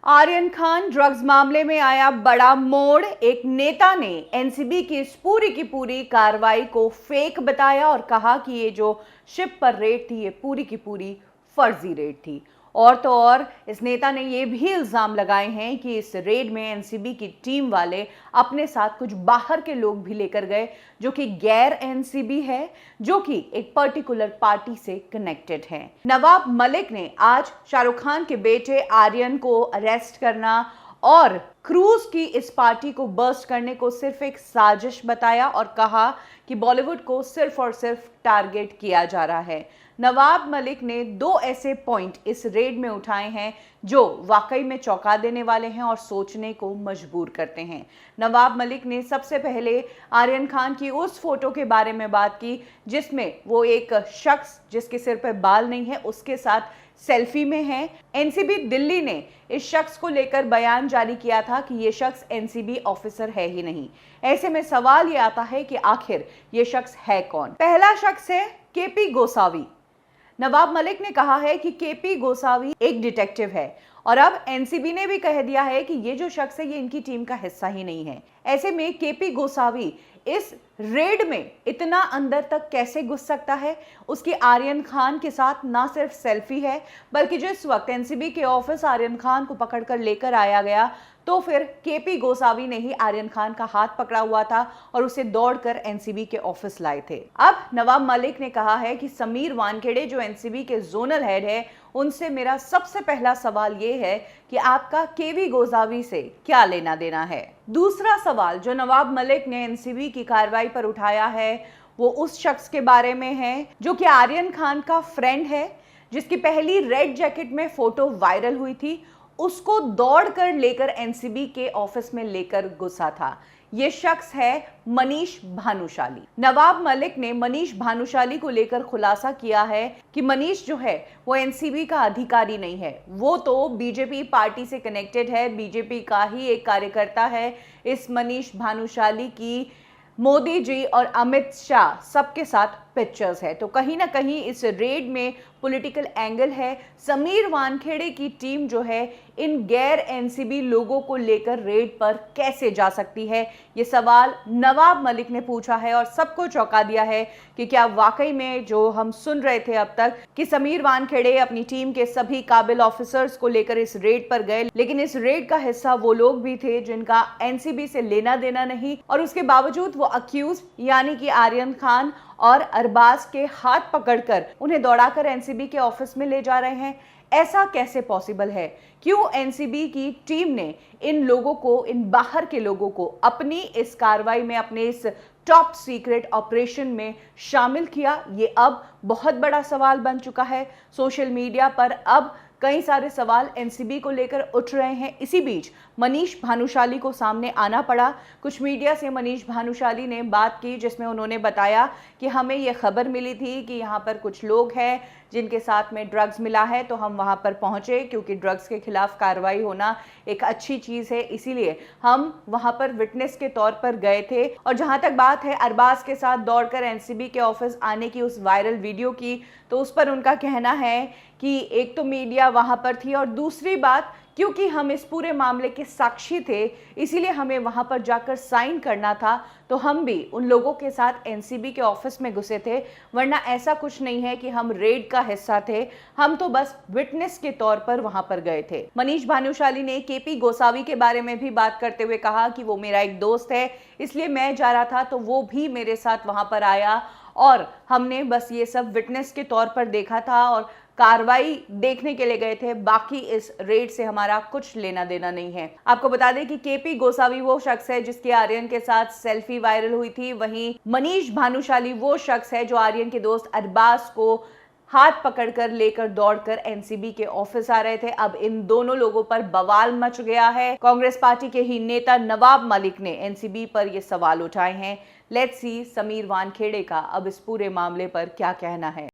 Aryan Khan drugs मामले में आया बड़ा मोड़। एक नेता ने एनसीबी की इस पूरी की पूरी कार्रवाई को फेक बताया और कहा कि ये जो शिप पर रेड थी ये पूरी की पूरी फर्जी रेड थी। और तो और इस नेता ने ये भी इल्जाम लगाए हैं कि इस रेड में एनसीबी की टीम वाले अपने साथ कुछ बाहर के लोग भी लेकर गए जो कि गैर एनसीबी है, जो कि एक पर्टिकुलर पार्टी से कनेक्टेड है। नवाब मलिक ने आज शाहरुख खान के बेटे आर्यन को अरेस्ट करना और क्रूज की इस पार्टी को बर्स्ट करने को सिर्फ एक साजिश बताया और कहा कि बॉलीवुड को सिर्फ और सिर्फ टारगेट किया जा रहा है। नवाब मलिक ने दो ऐसे पॉइंट इस रेड में उठाए हैं जो वाकई में चौंका देने वाले हैं और सोचने को मजबूर करते हैं। नवाब मलिक ने सबसे पहले आर्यन खान की उस फोटो के बारे में बात की जिसमें वो एक शख्स जिसके सिर पर बाल नहीं है उसके साथ सेल्फी में है। एनसीबी दिल्ली ने इस शख्स को लेकर बयान जारी किया था कि ये शख्स एनसीबी ऑफिसर है ही नहीं। ऐसे में सवाल ये आता है कि आखिर ये शख्स है कौन। पहला शख्स है केपी गोसावी। नवाब मलिक ने कहा है कि केपी गोसावी एक डिटेक्टिव है और अब एनसीबी ने भी कह दिया है कि ये जो शख्स है ये इनकी टीम का हिस्सा ही नहीं है। ऐसे में केपी गोसावी इस रेड में इतना अंदर तक कैसे घुस सकता है? उसकी आर्यन खान के साथ ना सिर्फ सेल्फी है बल्कि जिस वक्त एनसीबी के ऑफिस आर्यन खान को पकड़कर लेकर आया गया तो फिर केपी गोसावी ने ही आर्यन खान का हाथ पकड़ा हुआ था और उसे दौड़कर एनसीबी के ऑफिस लाए थे। अब नवाब मलिक ने कहा है कि समीर वानखेड़े जो एनसीबी के जोनल हेड है उनसे मेरा सबसे पहला सवाल ये है कि आपका केवी गोसावी से क्या लेना देना है। दूसरा सवाल जो नवाब मलिक ने एनसीबी की कार्रवाई पर उठाया है वो उस शख्स के बारे में है जो कि आर्यन खान का फ्रेंड है, जिसकी पहली रेड जैकेट में फोटो वायरल हुई थी, उसको दौड़कर लेकर एनसीबी के ऑफिस में लेकर घुसा था। ये शख्स है मनीष भानुशाली। नवाब मलिक ने मनीष भानुशाली को लेकर खुलासा किया है कि मनीष जो है वो एनसीबी का अधिकारी नहीं है, वो तो बीजेपी पार्टी से कनेक्टेड है, बीजेपी का ही एक कार्यकर्ता है। इस मनीष भानुशाली की मोदी जी और अमित शाह सबके साथ पिक्चर्स है, तो कहीं ना कहीं इस रेड में पॉलिटिकल एंगल है। समीर वानखेड़े की टीम जो है इन गैर एनसीबी लोगों को लेकर रेड पर कैसे जा सकती है, ये सवाल नवाब मलिक ने पूछा है और सबको चौंका दिया है कि क्या वाकई में जो हम सुन रहे थे अब तक कि समीर वानखेड़े अपनी टीम के सभी काबिल ऑफिसर्स को लेकर इस रेड पर गए, लेकिन इस रेड का हिस्सा वो लोग भी थे जिनका एनसीबी से लेना देना नहीं, और उसके बावजूद वो अक्यूज यानी कि आर्यन खान और अरबाज के हाथ पकड़कर उन्हें दौड़ाकर एनसीबी के ऑफिस में ले जा रहे हैं। ऐसा कैसे पॉसिबल है? क्यों एनसीबी की टीम ने इन लोगों को, इन बाहर के लोगों को अपनी इस कार्रवाई में, अपने इस टॉप सीक्रेट ऑपरेशन में शामिल किया? ये अब बहुत बड़ा सवाल बन चुका है। सोशल मीडिया पर अब कई सारे सवाल एनसीबी को लेकर उठ रहे हैं। इसी बीच मनीष भानुशाली को सामने आना पड़ा। कुछ मीडिया से मनीष भानुशाली ने बात की जिसमें उन्होंने बताया कि हमें यह खबर मिली थी कि यहाँ पर कुछ लोग हैं जिनके साथ में ड्रग्स मिला है, तो हम वहाँ पर पहुँचे क्योंकि ड्रग्स के खिलाफ कार्रवाई होना एक अच्छी चीज़ है, इसीलिए हम वहाँ पर विटनेस के तौर पर गए थे। और जहाँ तक बात है अरबाज के साथ दौड़कर एनसीबी के ऑफिस आने की, उस वायरल वीडियो की, तो उस पर उनका कहना है कि एक तो मीडिया वहाँ पर थी और दूसरी बात क्योंकि हम इस पूरे मामले के साक्षी थे इसीलिए हमें वहां पर जाकर साइन करना था, तो हम भी उन लोगों के साथ एनसीबी के ऑफिस में घुसे थे, वरना ऐसा कुछ नहीं है कि हम रेड का हिस्सा थे, हम तो बस विटनेस के तौर पर वहां पर गए थे। मनीष भानुशाली ने केपी गोसावी के बारे में भी बात करते हुए कहा कि वो मेरा एक दोस्त है, इसलिए मैं जा रहा था तो वो भी मेरे साथ वहां पर आया और हमने बस ये सब विटनेस के तौर पर देखा था और कार्रवाई देखने के लिए गए थे, बाकी इस रेड से हमारा कुछ लेना देना नहीं है। आपको बता दें कि केपी गोसावी वो शख्स है जिसके आर्यन के साथ सेल्फी वायरल हुई थी, वहीं मनीष भानुशाली वो शख्स है जो आर्यन के दोस्त अरबाज को हाथ पकड़कर लेकर दौड़कर एनसीबी के ऑफिस आ रहे थे। अब इन दोनों लोगों पर बवाल मच गया है। कांग्रेस पार्टी के ही नेता नवाब मलिक ने एनसीबी पर ये सवाल उठाए हैं। लेट्स सी समीर वानखेड़े का अब इस पूरे मामले पर क्या कहना है।